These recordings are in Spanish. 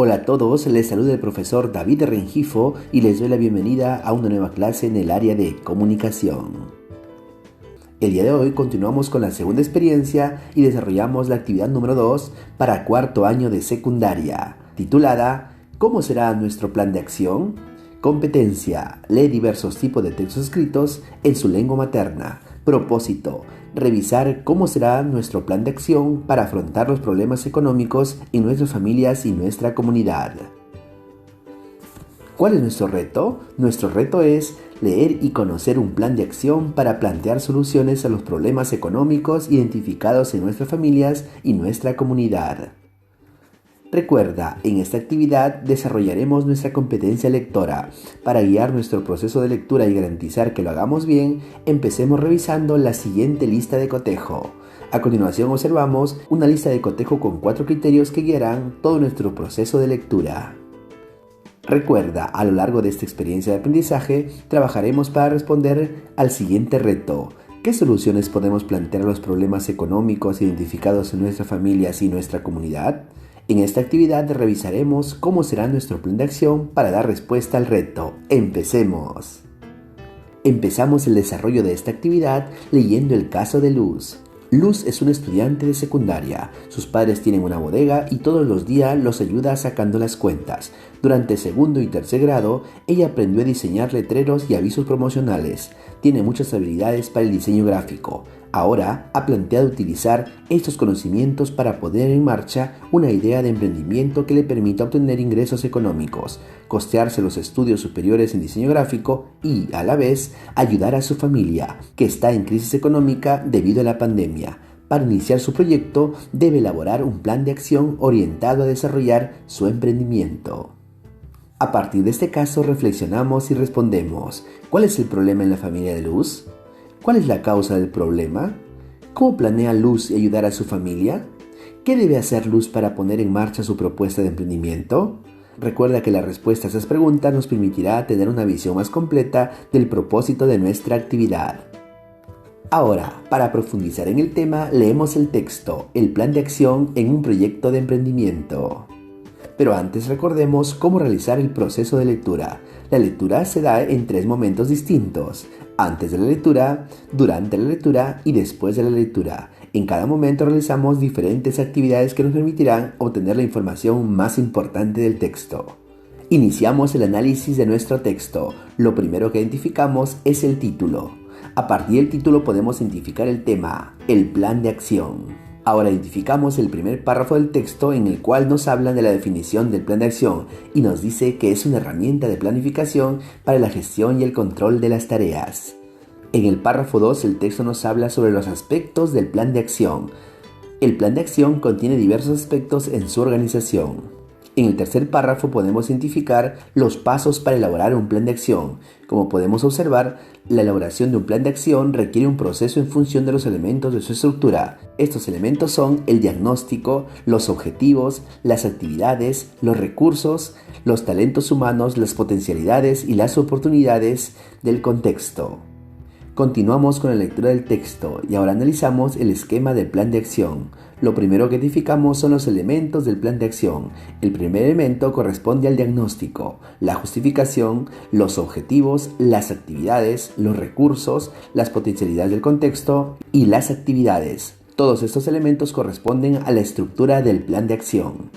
Hola a todos, les saluda el profesor David Rengifo y les doy la bienvenida a una nueva clase en el área de comunicación. El día de hoy continuamos con la segunda experiencia y desarrollamos la actividad número 2 para cuarto año de secundaria, titulada ¿Cómo será nuestro plan de acción? Competencia: lee diversos tipos de textos escritos en su lengua materna. Propósito: revisar cómo será nuestro plan de acción para afrontar los problemas económicos en nuestras familias y nuestra comunidad. ¿Cuál es nuestro reto? Nuestro reto es leer y conocer un plan de acción para plantear soluciones a los problemas económicos identificados en nuestras familias y nuestra comunidad. Recuerda, en esta actividad desarrollaremos nuestra competencia lectora. Para guiar nuestro proceso de lectura y garantizar que lo hagamos bien, empecemos revisando la siguiente lista de cotejo. A continuación observamos una lista de cotejo con 4 criterios que guiarán todo nuestro proceso de lectura. Recuerda, a lo largo de esta experiencia de aprendizaje, trabajaremos para responder al siguiente reto. ¿Qué soluciones podemos plantear a los problemas económicos identificados en nuestras familias y nuestra comunidad? En esta actividad revisaremos cómo será nuestro plan de acción para dar respuesta al reto. ¡Empecemos! Empezamos el desarrollo de esta actividad leyendo el caso de Luz. Luz es una estudiante de secundaria. Sus padres tienen una bodega y todos los días los ayuda sacando las cuentas. Durante segundo y tercer grado, ella aprendió a diseñar letreros y avisos promocionales. Tiene muchas habilidades para el diseño gráfico. Ahora ha planteado utilizar estos conocimientos para poner en marcha una idea de emprendimiento que le permita obtener ingresos económicos, costearse los estudios superiores en diseño gráfico y, a la vez, ayudar a su familia, que está en crisis económica debido a la pandemia. Para iniciar su proyecto, debe elaborar un plan de acción orientado a desarrollar su emprendimiento. A partir de este caso, reflexionamos y respondemos: ¿cuál es el problema en la familia de Luz? ¿Cuál es la causa del problema? ¿Cómo planea Luz ayudar a su familia? ¿Qué debe hacer Luz para poner en marcha su propuesta de emprendimiento? Recuerda que la respuesta a esas preguntas nos permitirá tener una visión más completa del propósito de nuestra actividad. Ahora, para profundizar en el tema, leemos el texto, el plan de acción en un proyecto de emprendimiento. Pero antes recordemos cómo realizar el proceso de lectura. La lectura se da en 3 momentos distintos: antes de la lectura, durante la lectura y después de la lectura. En cada momento realizamos diferentes actividades que nos permitirán obtener la información más importante del texto. Iniciamos el análisis de nuestro texto. Lo primero que identificamos es el título. A partir del título podemos identificar el tema, el plan de acción. Ahora identificamos el primer párrafo del texto en el cual nos habla de la definición del plan de acción y nos dice que es una herramienta de planificación para la gestión y el control de las tareas. En el párrafo 2 el texto nos habla sobre los aspectos del plan de acción. El plan de acción contiene diversos aspectos en su organización. En el tercer párrafo podemos identificar los pasos para elaborar un plan de acción. Como podemos observar, la elaboración de un plan de acción requiere un proceso en función de los elementos de su estructura. Estos elementos son el diagnóstico, los objetivos, las actividades, los recursos, los talentos humanos, las potencialidades y las oportunidades del contexto. Continuamos con la lectura del texto y ahora analizamos el esquema del plan de acción. Lo primero que identificamos son los elementos del plan de acción. El primer elemento corresponde al diagnóstico, la justificación, los objetivos, las actividades, los recursos, las potencialidades del contexto y las actividades. Todos estos elementos corresponden a la estructura del plan de acción.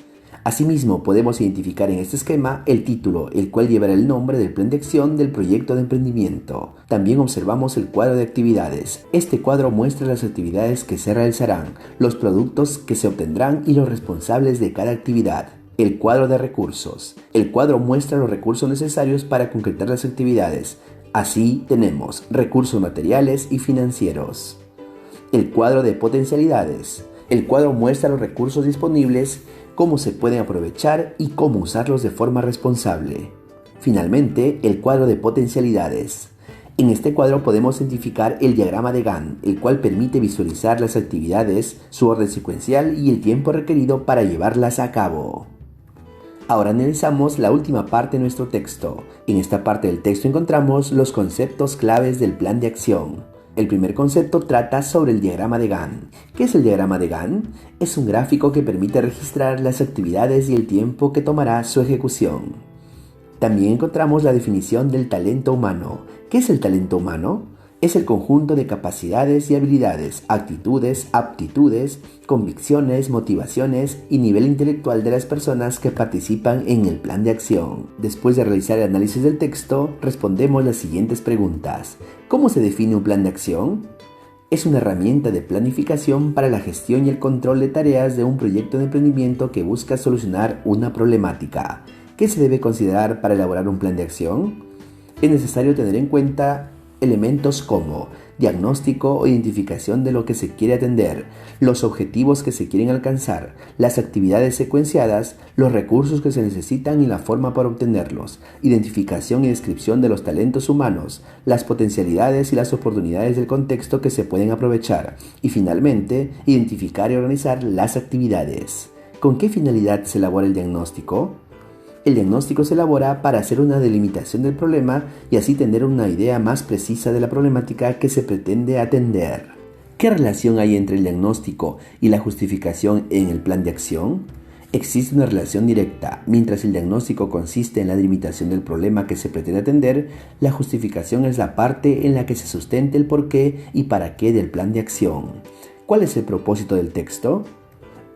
Asimismo, podemos identificar en este esquema el título, el cual llevará el nombre del plan de acción del proyecto de emprendimiento. También observamos el cuadro de actividades. Este cuadro muestra las actividades que se realizarán, los productos que se obtendrán y los responsables de cada actividad. El cuadro de recursos. El cuadro muestra los recursos necesarios para concretar las actividades. Así tenemos recursos materiales y financieros. El cuadro de potencialidades. El cuadro muestra los recursos disponibles, cómo se pueden aprovechar y cómo usarlos de forma responsable. Finalmente, el cuadro de potencialidades. En este cuadro podemos identificar el diagrama de Gantt, el cual permite visualizar las actividades, su orden secuencial y el tiempo requerido para llevarlas a cabo. Ahora analizamos la última parte de nuestro texto. En esta parte del texto encontramos los conceptos claves del plan de acción. El primer concepto trata sobre el diagrama de Gantt. ¿Qué es el diagrama de Gantt? Es un gráfico que permite registrar las actividades y el tiempo que tomará su ejecución. También encontramos la definición del talento humano. ¿Qué es el talento humano? Es el conjunto de capacidades y habilidades, actitudes, aptitudes, convicciones, motivaciones y nivel intelectual de las personas que participan en el plan de acción. Después de realizar el análisis del texto, respondemos las siguientes preguntas. ¿Cómo se define un plan de acción? Es una herramienta de planificación para la gestión y el control de tareas de un proyecto de emprendimiento que busca solucionar una problemática. ¿Qué se debe considerar para elaborar un plan de acción? Es necesario tener en cuenta elementos como diagnóstico o identificación de lo que se quiere atender, los objetivos que se quieren alcanzar, las actividades secuenciadas, los recursos que se necesitan y la forma para obtenerlos, identificación y descripción de los talentos humanos, las potencialidades y las oportunidades del contexto que se pueden aprovechar y finalmente, identificar y organizar las actividades. ¿Con qué finalidad se elabora el diagnóstico? El diagnóstico se elabora para hacer una delimitación del problema y así tener una idea más precisa de la problemática que se pretende atender. ¿Qué relación hay entre el diagnóstico y la justificación en el plan de acción? Existe una relación directa. Mientras el diagnóstico consiste en la delimitación del problema que se pretende atender, la justificación es la parte en la que se sustenta el porqué y para qué del plan de acción. ¿Cuál es el propósito del texto?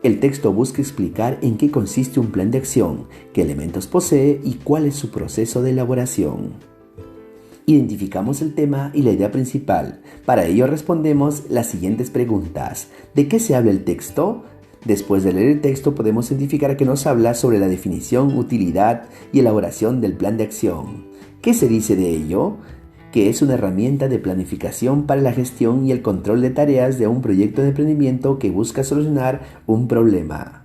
El texto busca explicar en qué consiste un plan de acción, qué elementos posee y cuál es su proceso de elaboración. Identificamos el tema y la idea principal. Para ello respondemos las siguientes preguntas. ¿De qué se habla el texto? Después de leer el texto podemos identificar que nos habla sobre la definición, utilidad y elaboración del plan de acción. ¿Qué se dice de ello? Que es una herramienta de planificación para la gestión y el control de tareas de un proyecto de emprendimiento que busca solucionar un problema.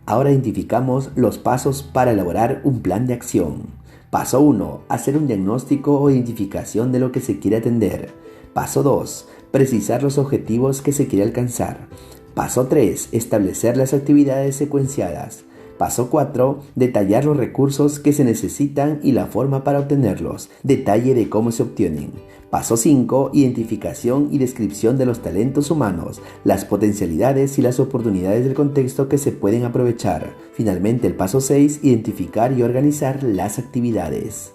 Ahora identificamos los pasos para elaborar un plan de acción. Paso 1. Hacer un diagnóstico o identificación de lo que se quiere atender. Paso 2. Precisar los objetivos que se quiere alcanzar. Paso 3. Establecer las actividades secuenciadas. Paso 4. Detallar los recursos que se necesitan y la forma para obtenerlos. Detalle de cómo se obtienen. Paso 5. Identificación y descripción de los talentos humanos, las potencialidades y las oportunidades del contexto que se pueden aprovechar. Finalmente, el paso 6. Identificar y organizar las actividades.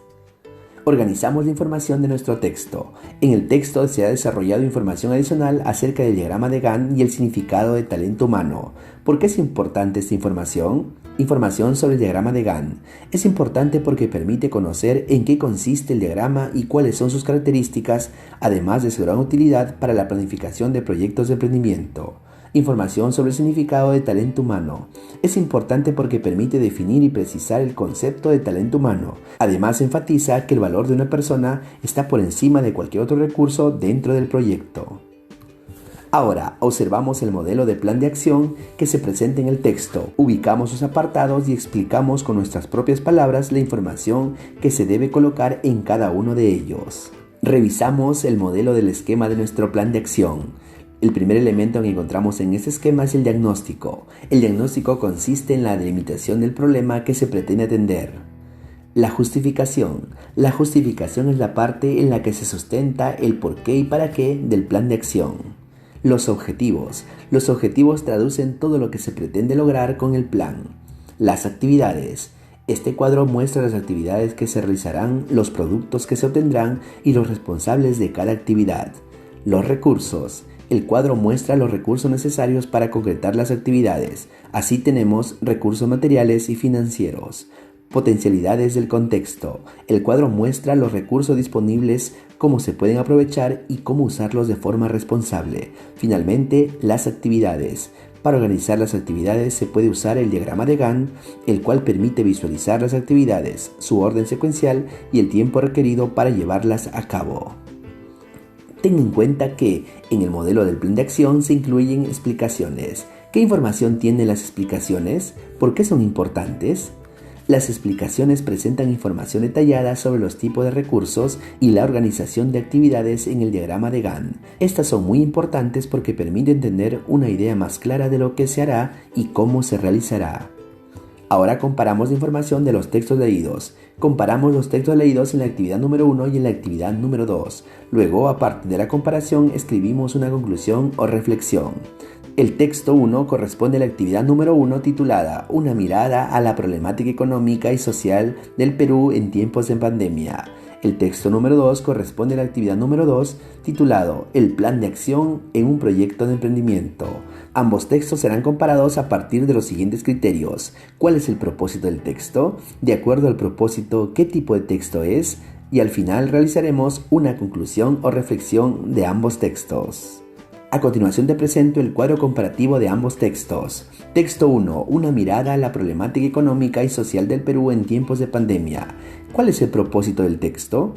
Organizamos la información de nuestro texto. En el texto se ha desarrollado información adicional acerca del diagrama de Gantt y el significado de talento humano. ¿Por qué es importante esta información? Información sobre el diagrama de Gantt. Es importante porque permite conocer en qué consiste el diagrama y cuáles son sus características, además de su gran utilidad para la planificación de proyectos de emprendimiento. Información sobre el significado de talento humano. Es importante porque permite definir y precisar el concepto de talento humano. Además, enfatiza que el valor de una persona está por encima de cualquier otro recurso dentro del proyecto. Ahora, observamos el modelo de plan de acción que se presenta en el texto. Ubicamos sus apartados y explicamos con nuestras propias palabras la información que se debe colocar en cada uno de ellos. Revisamos el modelo del esquema de nuestro plan de acción. El primer elemento que encontramos en este esquema es el diagnóstico. El diagnóstico consiste en la delimitación del problema que se pretende atender. La justificación. La justificación es la parte en la que se sustenta el porqué y para qué del plan de acción. Los objetivos. Los objetivos traducen todo lo que se pretende lograr con el plan. Las actividades. Este cuadro muestra las actividades que se realizarán, los productos que se obtendrán y los responsables de cada actividad. Los recursos. El cuadro muestra los recursos necesarios para concretar las actividades. Así tenemos recursos materiales y financieros. Potencialidades del contexto. El cuadro muestra los recursos disponibles, cómo se pueden aprovechar y cómo usarlos de forma responsable. Finalmente, las actividades. Para organizar las actividades se puede usar el diagrama de Gantt, el cual permite visualizar las actividades, su orden secuencial y el tiempo requerido para llevarlas a cabo. Ten en cuenta que en el modelo del plan de acción se incluyen explicaciones. ¿Qué información tienen las explicaciones? ¿Por qué son importantes? Las explicaciones presentan información detallada sobre los tipos de recursos y la organización de actividades en el diagrama de Gantt. Estas son muy importantes porque permiten tener una idea más clara de lo que se hará y cómo se realizará. Ahora comparamos la información de los textos leídos. Comparamos los textos leídos en la actividad número 1 y en la actividad número 2. Luego, a partir de la comparación, escribimos una conclusión o reflexión. El texto 1 corresponde a la actividad número 1 titulada Una mirada a la problemática económica y social del Perú en tiempos de pandemia. El texto número 2 corresponde a la actividad número 2 titulado El plan de acción en un proyecto de emprendimiento. Ambos textos serán comparados a partir de los siguientes criterios. ¿Cuál es el propósito del texto? De acuerdo al propósito, ¿qué tipo de texto es? Y al final realizaremos una conclusión o reflexión de ambos textos. A continuación te presento el cuadro comparativo de ambos textos. Texto 1. Una mirada a la problemática económica y social del Perú en tiempos de pandemia. ¿Cuál es el propósito del texto?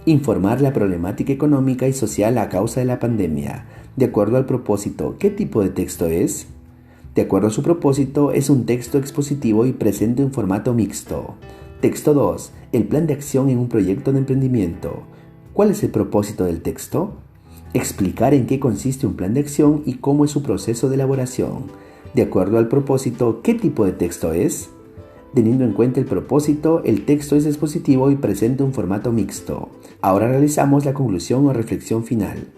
Informar la problemática económica y social a causa de la pandemia. De acuerdo al propósito, ¿qué tipo de texto es? De acuerdo a su propósito, es un texto expositivo y presente en formato mixto. Texto 2. El plan de acción en un proyecto de emprendimiento. ¿Cuál es el propósito del texto? Explicar en qué consiste un plan de acción y cómo es su proceso de elaboración. De acuerdo al propósito, ¿qué tipo de texto es? Teniendo en cuenta el propósito, el texto es expositivo y presenta un formato mixto. Ahora realizamos la conclusión o reflexión final.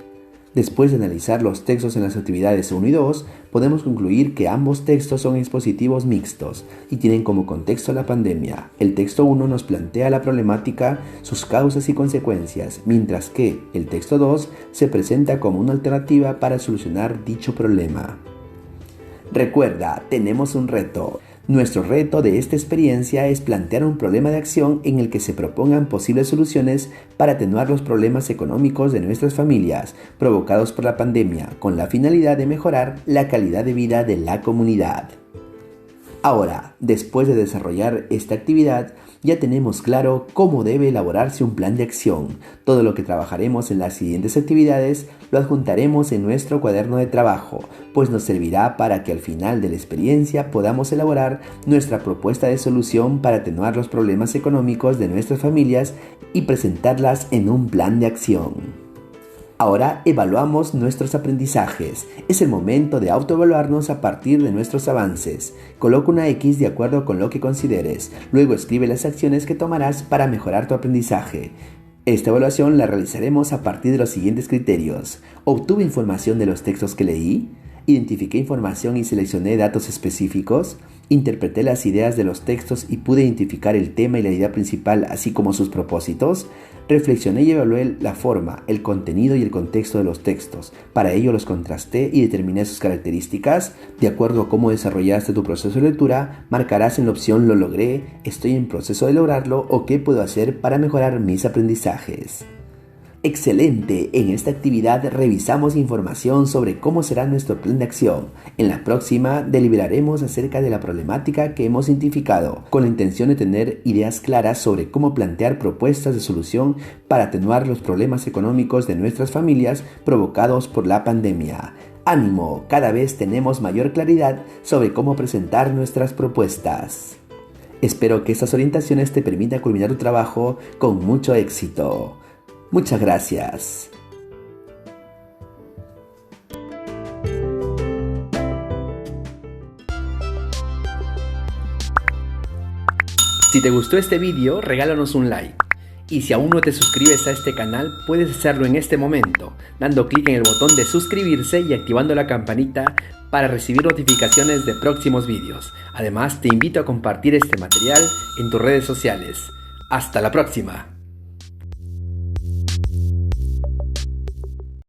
Después de analizar los textos en las actividades 1 y 2, podemos concluir que ambos textos son expositivos mixtos y tienen como contexto la pandemia. El texto 1 nos plantea la problemática, sus causas y consecuencias, mientras que el texto 2 se presenta como una alternativa para solucionar dicho problema. Recuerda, tenemos un reto. Nuestro reto de esta experiencia es plantear un problema de acción en el que se propongan posibles soluciones para atenuar los problemas económicos de nuestras familias provocados por la pandemia, con la finalidad de mejorar la calidad de vida de la comunidad. Ahora, después de desarrollar esta actividad, ya tenemos claro cómo debe elaborarse un plan de acción. Todo lo que trabajaremos en las siguientes actividades lo adjuntaremos en nuestro cuaderno de trabajo, pues nos servirá para que al final de la experiencia podamos elaborar nuestra propuesta de solución para atenuar los problemas económicos de nuestras familias y presentarlas en un plan de acción. Ahora evaluamos nuestros aprendizajes. Es el momento de autoevaluarnos a partir de nuestros avances. Coloca una X de acuerdo con lo que consideres. Luego escribe las acciones que tomarás para mejorar tu aprendizaje. Esta evaluación la realizaremos a partir de los siguientes criterios. ¿Obtuve información de los textos que leí? ¿Identifiqué información y seleccioné datos específicos? ¿Interpreté las ideas de los textos y pude identificar el tema y la idea principal, así como sus propósitos? Reflexioné y evalué la forma, el contenido y el contexto de los textos. Para ello los contrasté y determiné sus características. De acuerdo a cómo desarrollaste tu proceso de lectura, marcarás en la opción «Lo logré», «Estoy en proceso de lograrlo» o «¿Qué puedo hacer para mejorar mis aprendizajes?». ¡Excelente! En esta actividad revisamos información sobre cómo será nuestro plan de acción. En la próxima deliberaremos acerca de la problemática que hemos identificado, con la intención de tener ideas claras sobre cómo plantear propuestas de solución para atenuar los problemas económicos de nuestras familias provocados por la pandemia. ¡Ánimo! Cada vez tenemos mayor claridad sobre cómo presentar nuestras propuestas. Espero que estas orientaciones te permitan culminar tu trabajo con mucho éxito. Muchas gracias. Si te gustó este vídeo, regálanos un like. Y si aún no te suscribes a este canal, puedes hacerlo en este momento, dando clic en el botón de suscribirse y activando la campanita para recibir notificaciones de próximos vídeos. Además, te invito a compartir este material en tus redes sociales. ¡Hasta la próxima!